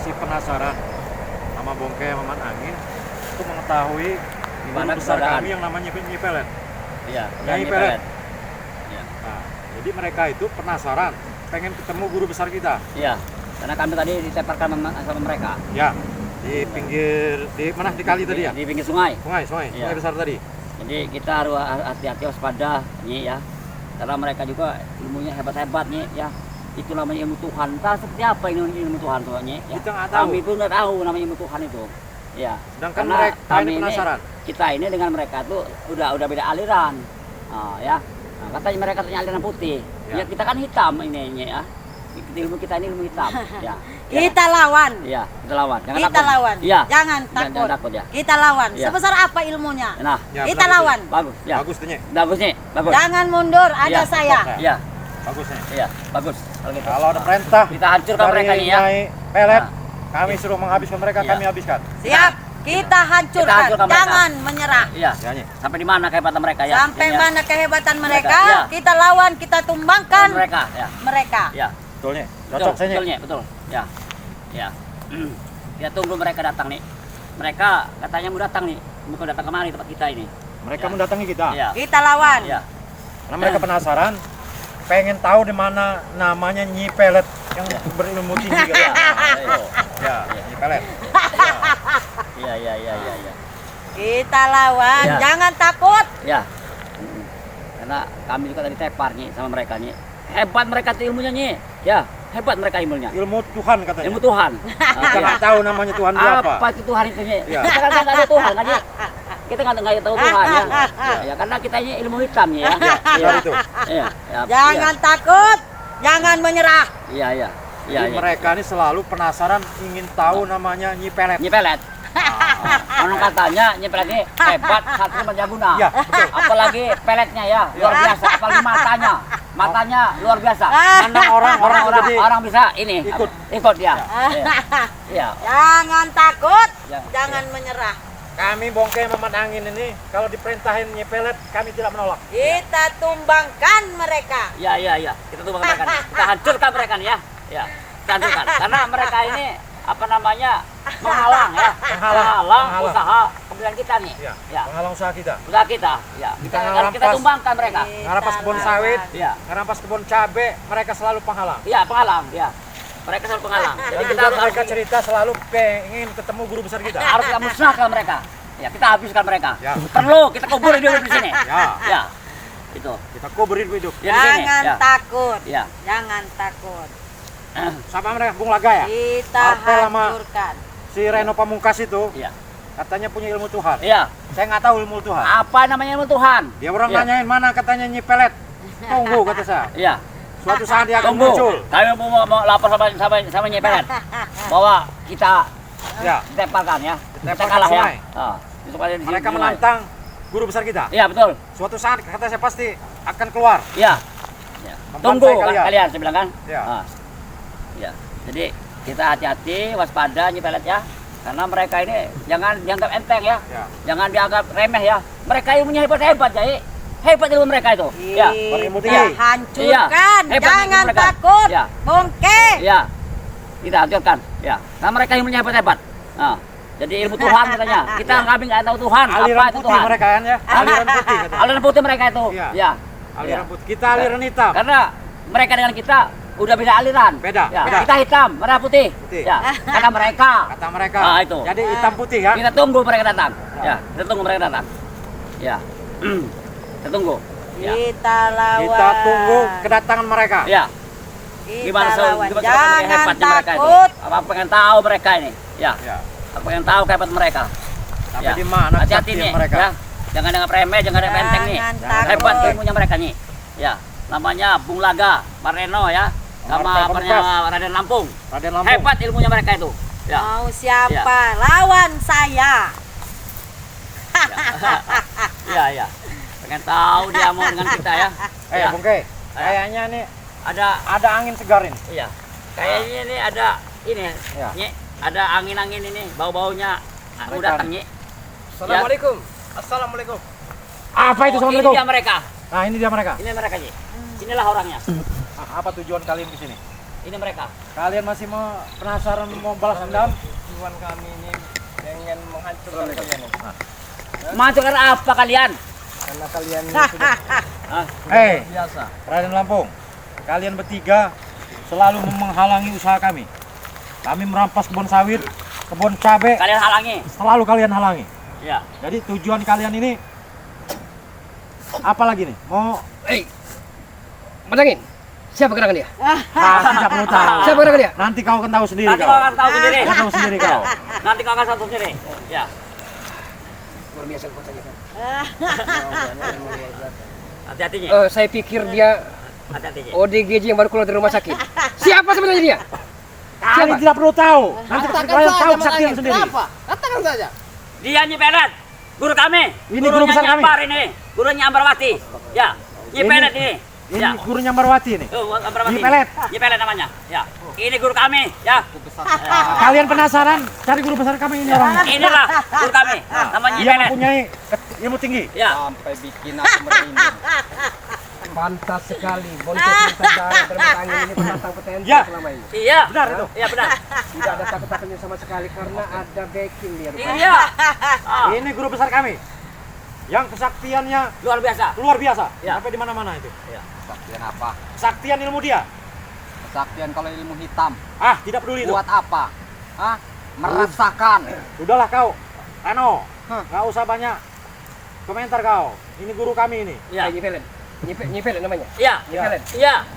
masih penasaran sama Bongke sama Man Angin untuk mengetahui guru besar kami yang namanya Nyi Pelet. Iya, Nyi Pelet. Iya. Nah, jadi mereka itu penasaran, pengen ketemu guru besar kita. Iya. Karena kami tadi diteparkan sama mereka. Ya, di pinggir di mana di kali tadi ya? Di pinggir sungai. Sungai Iya. besar tadi. Jadi kita harus hati-hati waspada Nyi ya. Karena mereka juga ilmunya hebat-hebat Nyi ya. Itu namanya ilmu Tuhan. Entah seperti apa ini ilmu Tuhan tuh Nyi ya. Kita nggak tahu. Kami pun nggak tahu namanya ilmu Tuhan itu. Ya. Sedangkan Karena mereka ini penasaran. Kita ini dengan mereka tuh udah beda aliran. Ya. Nah, katanya mereka ternyata aliran putih. Ya. Kita kan hitam ini Nyi ya. Ilmu kita ini ilmu hitam. Ya. Kita lawan. Iya, kita lawan. Jangan Kita takut. lawan. Iya. Jangan takut. Jangan takut ya. Kita lawan. Iya. Sebesar apa ilmunya? Nah, Ya, kita benar, lawan. bagus. Ya. Bagus tuh, Nyi. Bagus Nyi, bagus. Jangan mundur, ada Iya. saya. Iya, Bagus nih. iya, bagus. Kalau gitu. Kalau ada perintah Kita hancurkan dari mereka nih ya. Nyai Pelet, Nah. kami suruh menghabiskan mereka, Iya. kami habiskan. Siap. Kita hancurkan. hancurkan mereka. Jangan menyerah. Iya. Ya, Nyi. Sampai di mana kehebatan mereka ya? Sampai Ini ya. mana kehebatan mereka, Iya. kita lawan, kita tumbangkan Mereka, ya. mereka. Ya. Betul, Nyi. Betul, Cocok saya, Nyi. betul, Nyi, betul. Ya. Ya. Kita tunggu mereka datang nih. Mereka katanya mau datang nih. Mau datang kemari tempat kita ini. Mereka Ya. mendatangi kita. Iya. Kita lawan. Iya. Karena mereka penasaran, pengen tahu di mana namanya Nyi Pelet yang berilmu tinggi. Iya. Ya, Nyi Pelet. Iya, iya, iya, iya, iya. Kita lawan. Iya. Jangan takut. Ya. Karena kami juga tadi tepar Nyi sama mereka Nyi. Hebat mereka tuh ilmunya Nyi. Ya, hebat mereka ilmunya. Ilmu Tuhan katanya. Ilmu Tuhan. Kita nggak tahu namanya Tuhan dia apa. Apa itu Tuhan itu Nyi? Iya. Kita kan nggak ada Tuhan kan Nyi. Kita nggak tahu Tuhan ya. Ya, karena kita ini ilmu hitam Nyi ya. Benar itu. Iya. Ya, Jangan takut. Jangan menyerah. Iya, iya. Iya, Jadi iya. mereka ini selalu penasaran, ingin tahu namanya Nyi Pelet. Nyi Pelet. Orang katanya Nyi Pelet ini hebat satria Manjaguna. Iya, betul. Apalagi peletnya ya, luar biasa. Apalagi matanya. Matanya luar biasa. Mana orang jadi Orang bisa ini ikut ya. Iya. Jangan takut. Ya. Jangan menyerah. kami Bongke Mamat Angin ini kalau diperintahin Nyi Pelet kami tidak menolak. Kita tumbangkan mereka. Iya, iya, iya. Kita tuh mereka nih. Kita hancurkan mereka nih ya. Ya. Kita hancurkan. Karena mereka ini apa namanya? Menghalang ya. Menghalang usaha pembelian kita nih. Iya. Ya. Penghalang usaha kita. Usaha kita. Ya. Kita Kita ngerampas. tumbangkan mereka. Ngarampas kebun sawit, Iya. ngarampas kebun cabe, mereka selalu penghalang. Iya, penghalang. Ya. Mereka selalu penghalang. Dan Jadi kita juga harus mereka cerita selalu pengen ketemu guru besar kita. harus kita musnahkan mereka. Ya, kita habiskan mereka. Ya. Perlu kita kubur dia di sini. Ya, Ya. Itu. kita kuburin hidup. Dia di sini. Jangan Ya. takut. Ya. Jangan takut. Sama mereka Bung Laga ya. Kita Apel sama hancurkan. si Reno Pamungkas itu Iya. katanya punya ilmu Tuhan. Iya. Saya nggak tahu ilmu Tuhan. Apa namanya ilmu Tuhan? Dia orang Iya. nanyain mana katanya Nyi Pelet. Tunggu kata saya. Iya. Suatu saat dia akan Tunggu. muncul. Kami mau lapor sama Nyi Pelet bahwa kita Ya, ditempelkan ya. Kita Ditempelkan kalah ya. sungai. Di mereka sungai. menantang guru besar kita. Iya, betul. Suatu saat kata saya pasti akan keluar. Iya. Ya. Membantai Tunggu kalian. kalian saya bilang kan? Ya. Ya. Jadi kita hati-hati, waspada Nyi Pelet ya. Karena mereka ini jangan dianggap enteng ya. Ya. Jangan dianggap remeh ya. Mereka ilmunya hebat-hebat ya. Hebat ilmu mereka itu. Ya. berilmu Kita tinggi. hancurkan. Iya. Hebat Jangan mereka. takut. Iya. Bongke. Ya. Kita hancurkan. Ya. Nah, mereka ilmunya hebat-hebat. Nah, jadi ilmu Tuhan katanya. Kita kami nggak tahu Tuhan. Aliran apa itu putih Tuhan? mereka kan ya. Aliran putih katanya. Aliran putih mereka itu. Iya. Ya. Aliran Ya. putih. Kita aliran hitam. Karena mereka dengan kita udah beda aliran. Beda, Ya. beda. Kita hitam, mereka putih. Putih. Ya. Kata mereka. Kata mereka. Ah, itu. Jadi hitam putih kan. Kita tunggu mereka datang. Ya, kita tunggu mereka datang. Ya. Kita tunggu. Ya. Kita lawan. Kita tunggu kedatangan mereka. Ya. Kita Gimana lawan. hebatnya Jangan mereka itu? takut. Apa pengen tahu mereka ini? Ya. Ya. Apa pengen tahu kehebat mereka? Sampai di mana Hati-hati kesaktian nih, mereka. ya. Jangan dengan remeh, jangan dengan enteng nih. Jangan Hebat takut. ilmunya mereka nih. Ya. Namanya Bung Laga, Mareno ya. Sama Martel Pamungkas. Raden Lampung. Raden Lampung. Hebat ilmunya mereka itu. Ya. Mau siapa? Lawan saya. Iya, iya. Pengen tahu dia mau dengan kita ya. Ya. Bongke, kayaknya nih Ada ada angin segar ini. iya. Kayaknya ini ada ini. Ya. Nyi, ada angin-angin ini, bau-baunya mau Mereka. datang, Nyi. Assalamualaikum. Assalamualaikum. Apa itu Oh, Assalamualaikum? ini dia mereka. Nah, ini dia mereka. Ini mereka, Nyi. Inilah orangnya. Apa tujuan kalian ke sini? Ini mereka. Kalian masih mau penasaran mau balas dendam? Tujuan kami ini ingin menghancurkan kalian. Menghancurkan apa kalian? Karena kalian ini sudah Hah? biasa. Raden Lampung, kalian bertiga selalu menghalangi usaha kami. Kami merampas kebun sawit, kebun cabai, Kalian halangi. selalu kalian halangi. Ya. Jadi tujuan kalian ini apa lagi nih? Mau Menangin. Siapa gerangan dia? tidak perlu tahu. Siapa gerangan dia? Nanti kau akan tahu sendiri Nanti kau. kau akan tahu sendiri. Kau tahu sendiri kau. Nanti kau akan tahu sendiri. Ya. Luar biasa kotanya kan. Hati-hatinya. Saya pikir dia Hati-hatinya. ODGJ yang baru keluar dari rumah sakit. Siapa sebenarnya dia? Kalian tidak perlu tahu. Nanti kalian tahu kesaktian sendiri. Katakan saja. Dia Nyi Pelet, guru kami. Ini guru besar kami. Nyambar ini. Gurunya Ambarwati. Ya. Nyi Pelet ini. Ini Ya. gurunya Marwati nih. Ambarwati. Nyi Pelet. Nyi Pelet namanya. Ya. Ini guru kami. Ya. Kalian penasaran cari guru besar kami ini orangnya. Inilah guru kami. Namanya Nyi Dia Pelet. mempunyai ilmu tinggi. Ya. Sampai bikin aku merinding. Pantas sekali. Boncos minta darah bermatangin ini penantang potensi Ya. selama ini. Iya. Benar itu. Iya benar. Tidak ada takut-takutnya sama sekali karena ada backing dia. rupanya. Iya. Ah, Ini guru besar kami. Yang kesaktiannya luar biasa. luar biasa. Ya. Sampai di mana-mana itu. Kesaktian apa? Kesaktian ilmu dia. Kesaktian kalau ilmu hitam. Ah, tidak peduli itu. Buat apa? Hah? Merasakan. Udahlah kau. Reno, Hah. nggak usah banyak komentar kau. Ini guru kami ini. Iya. Nyi Velen. Nyi Velen namanya. Iya. Nyi Velen. Iya.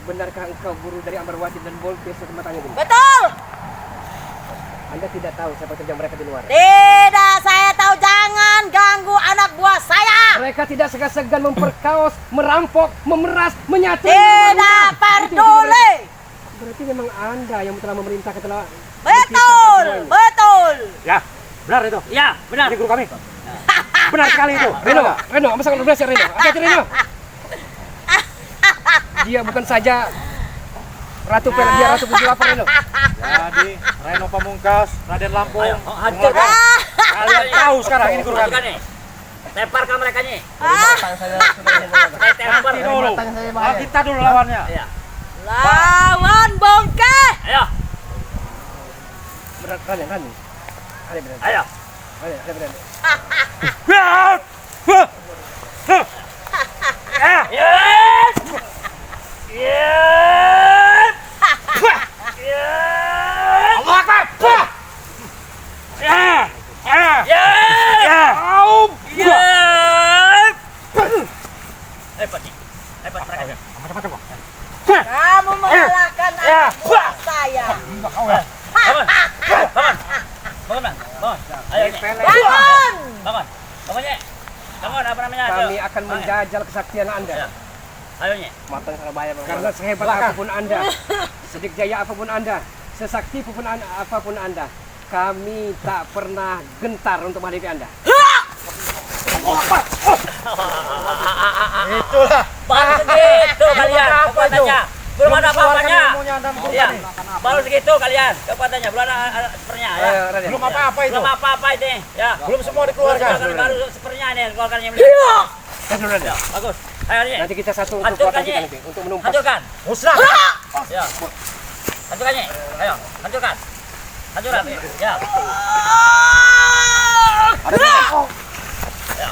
Benarkah engkau guru dari Ambarwati dan Bolpes semua tanya dulu? Betul. Anda tidak tahu siapa kerja mereka di luar. Tidak, saya tahu. Jangan ganggu anak buah saya. Mereka tidak segan-segan memperkaos, merampok, memeras, menyatu. Tidak peduli. Berarti memang Anda yang telah memerintahkan telah Betul, betul. Ya, benar itu. Iya, benar. Ini guru kami. Benar sekali itu. Reno, Reno, apa sangat luar biasa Reno? Hati-hati Reno. Dia bukan saja Ratu Pel, dia Ratu Bukit Lapar Reno. Jadi, Reno Pamungkas, Raden Lampung. Ayo, hancurkan. Kalian tahu sekarang ini guru kami. Hancurkan nih. Temparkan mereka nih. Saya sudah Tempar. Nanti dulu. Ah, kita dulu lawannya. Iya. Lawan bongke. Ayo. berat Raden. Ada berat. Ayo. Ada berat. Yes. Yes. Yes. Allah Akbar. Yes. Ya. Yes. Hebat nih. Hebat mereka. Macam-macam kok. Kamu mengalahkan anak buah saya. Bangun. Bangun. Bangun. Ayo nih. Bangun. Bangun. Bangun nih. Bangun apa namanya? Kami akan menjajal kesaktian Anda. Ya. Ayo nih. Matang Surabaya. Karena sehebat apapun Anda, sedik jaya apapun Anda, sesakti apapun Anda, kami tak pernah gentar untuk menghadapi Anda. Itulah. Baru segitu kalian kekuatannya. Belum ada apa-apanya. Iya. Baru segitu kalian kekuatannya. Belum ada sepernya ya. Raden. Belum apa-apa itu. Belum apa-apa ini ya. Belum semua dikeluarkan. Baru sepernya nih keluarkan yang Raden. bagus. Ayo nih. Nanti kita satu untuk Hancurkan kekuatan kita nih. nanti untuk menumpas. Hancurkan. Musnah. Ya. Hancurkan nih. Ayo, hancurkan. Hancurkan. Ya. Ya.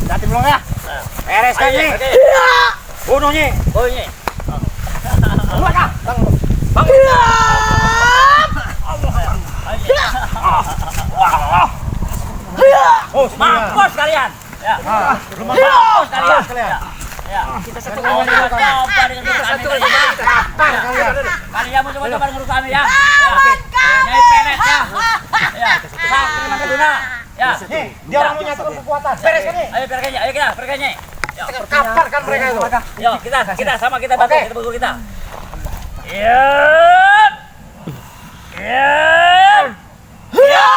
Nanti belum ya. Bereskan Ayo, nih. oke. Bunuh nih. Oh ini. Oh, semuanya. Mampus kalian. Ya. Belum apa-apa. Kalian. Kalian. Ya. Kita satu Oh, lagi. coba dengan guru kami kalian. Kapan kalian? Kalian mau coba-coba dengan guru kami ya. Ya. Nyai Pelet ya. Ya. Sakti Makaduna. Ya. Nih, dia orang menyatukan kekuatan. Bereskan nih. Ayo pergi ayo kita, pergi Nyai. Ya. Kapan kan mereka itu? Yuk, kita sama kita bantu Oke. kita bantu kita. Iya. Iya. Iya.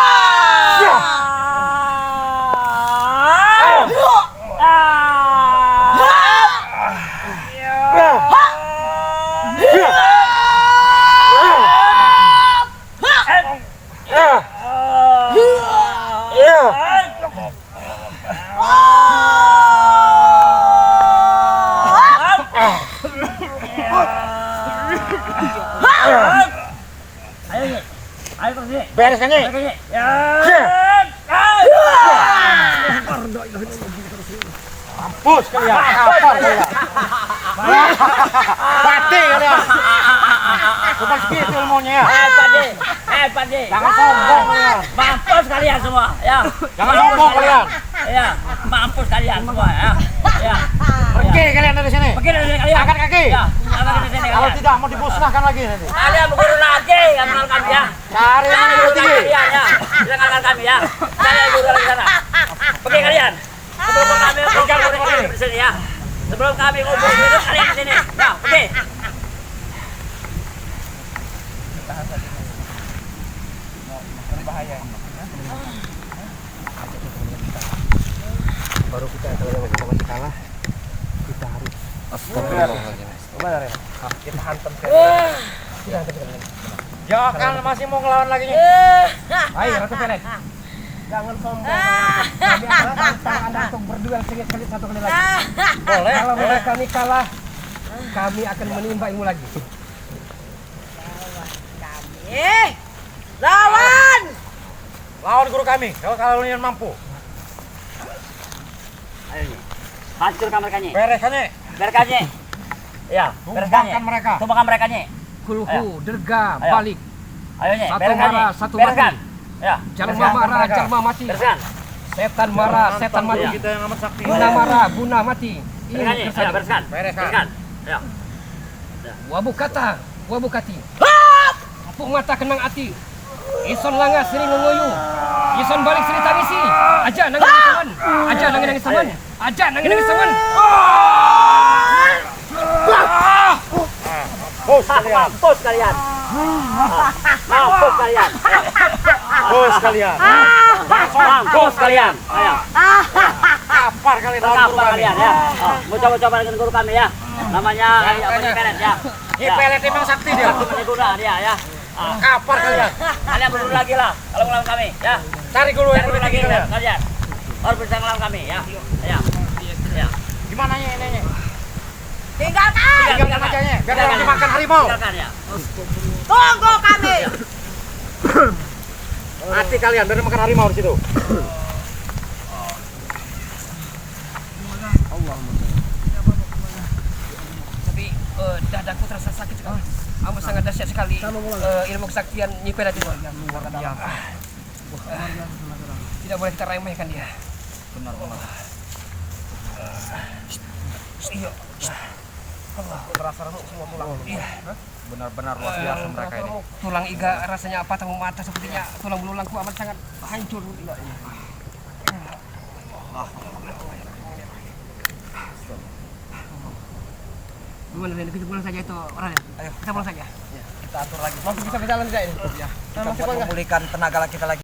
beres kan, Nyi? Ya. Mampus kalian. Kapar kalian. Mati kalian. Cuma segitu ilmunya ya. Hebat deh. Jangan sombong kalian. Mampus kalian semua, ya. Jangan sombong kalian. Ya, mampus kalian semua, ya. Ya. Pergi kalian dari sini. Pergi dari sini kalian. Angkat kaki. Ya, angkat dari sini Kalau kalian. tidak mau dimusnahkan lagi nanti. Kalian berguru lagi, yang kenal kami ya. Cari yang Kalian lebih guru tinggi. kalian ya. Dengarkan kami ya. Saya guru lagi sana. Pergi kalian. Sebelum kami kumpul di sini ya. Sebelum kami kumpul di sini kalian di sini. Ya, pergi. Baru kita kalau masih kalah, kita harus kita hantam Jangan masih mau ngelawan lagi nih. Ayo Ratu Pelet. Jangan sombong. Kami akan tantang Anda untuk berduel satu kali lagi. Boleh. Kalau mereka ini kalah, kami akan menimba ilmu lagi. Lawan! Lawan guru kami. Kalau kalian mampu. Ayo nih. Hancurkan mereka nih. Beres kan, Nyi? Bereskan nih. Ya, bereskan nih. Tumbangkan mereka. Tumbangkan mereka nih. Kulhu, derga, Ayo. balik. Ayo nih, Satu bereskan marah, nih. satu Bereskan. Ya, Jalma marah, jalma mati. bereskan. Setan marah, setan mati. Kita yang amat sakti. Guna marah, guna mati. Bereskan nih. Ya, bereskan. Bereskan. Ya. Wabu kata, wabu kati. Empuk mata kenang ati. Ison langa sering ngunguyu. Ison balik sering tangisi. Aja nangis teman. Aja nangis teman. Aja nangis teman. Bos kalian. Mampus kalian. Mampus kalian. Bos kalian. Mampus kalian. Ayo. Kapar kalian lawan guru Kenapa kami. kalian ya? Mau coba-coba dengan guru kami ya. Namanya apa nih pelet ya. Ini pelet emang sakti dia. Namanya guna dia ya. Kapar kalian. Kalian berdua lagi lah kalau melawan kami ya. Cari guru yang Cari lebih lagi tinggi kalian. kalian. Harus bisa melawan kami ya. Ya. Ya. Gimana Nyi ini, Nyi? Tinggalkan! Tinggalkan aja, Nyi. Biar orang dimakan harimau. Tinggalkan ya. Tunggu kami! Mati kalian biar makan harimau di situ. Tapi dadaku terasa sakit sekali. Amat sangat dahsyat sekali. Ilmu kesaktian Nyi Pelet itu. Tidak boleh kita remehkan dia. Benar-benar. Iya. Terasa semua tulang. Iya. Benar-benar luar biasa mereka ini. Tulang iga rasanya patah mata sepertinya tulang belulangku amat sangat hancur. Gimana Ren? Kita pulang saja itu Raden. Ayo kita pulang saja. Kita atur lagi. Masih bisa berjalan tidak ini? Kita buat memulihkan tenaga kita lagi.